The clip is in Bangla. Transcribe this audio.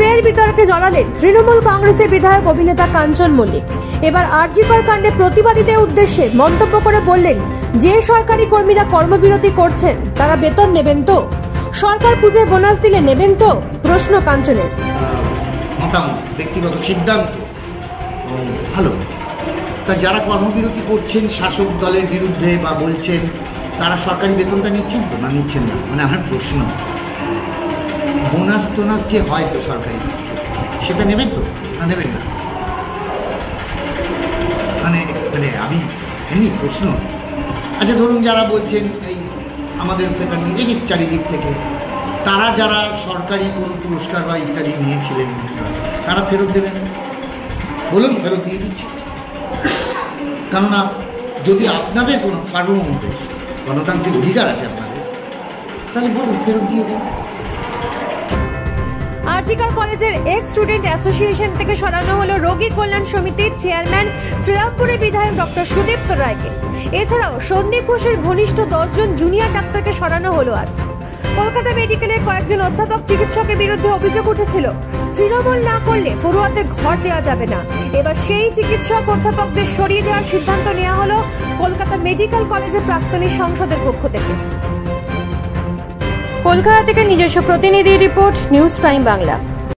ফের বিতর্কে জড়ালেন তৃণমূল কংগ্রেসের বিধায়ক অভিনেতা কাঞ্চন মল্লিক। এবার আরজি কর কাণ্ডে প্রতিবাদীদের উদ্দেশ্যে মন্তব্য করে বললেন, যে সরকারি কর্মীরা কর্মবিরতি করছেন তারা বেতন নেবেন তো? সরকার পুজোয় বোনাস দিলে নেবেন তো? প্রশ্ন কাঞ্চনের। মতামত, ব্যক্তিগত সিদ্ধান্ত ভালো। তা যারা কর্মবিরতি করছেন শাসক দলের বিরুদ্ধে বা বলছেন, তারা সরকারি বেতনটা নিচ্ছেন তো না নিচ্ছেন না? মানে আমার প্রশ্ন, বোনাস টোনাস যে হয় তো সরকারি, সেটা নেবেন তো না নেবেন না? মানে মানে আমি এমনি প্রশ্ন। আচ্ছা ধরুন যারা বলছেন এই আমাদের ফেরত নিয়ে এই চারিদিক থেকে, তারা যারা সরকারি কোনো পুরস্কার বা ইত্যাদি নিয়েছিলেন তারা ফেরত দেবেন? বলুন, ফেরত দিয়ে দিচ্ছি। কেননা যদি আপনাদের কোনো কারণ রয়েছে, গণতান্ত্রিক অধিকার আছে আপনাদের, তাহলে বলুন ফেরত দিয়ে দিন। আরজি কর কলেজের এক্স স্টুডেন্ট অ্যাসোসিয়েশন থেকে সরানো হলো রোগী কল্যাণ সমিতির চেয়ারম্যান শ্রীরামপুরের বিধায়ক ডক্টর সুদীপ্ত রায়কে। এছাড়াও সন্দীপ ঘোষের ঘনিষ্ঠ 10 জন জুনিয়র ডাক্তারকে সরানো হলো আজ। কলকাতা মেডিকেলের কয়েকজন অধ্যাপক চিকিৎসকের বিরুদ্ধে অভিযোগ উঠেছিল, তৃণমূল না করলে পড়ুয়াদের ঘর দেওয়া যাবে না। এবার সেই চিকিৎসক অধ্যাপকদের সরিয়ে দেওয়ার সিদ্ধান্ত নেওয়া হলো কলকাতা মেডিকেল কলেজের প্রাক্তনী সংসদের পক্ষ থেকে। কলকাতা থেকে নিজস্ব প্রতিনিধি রিপোর্ট, নিউজ প্রাইম বাংলা।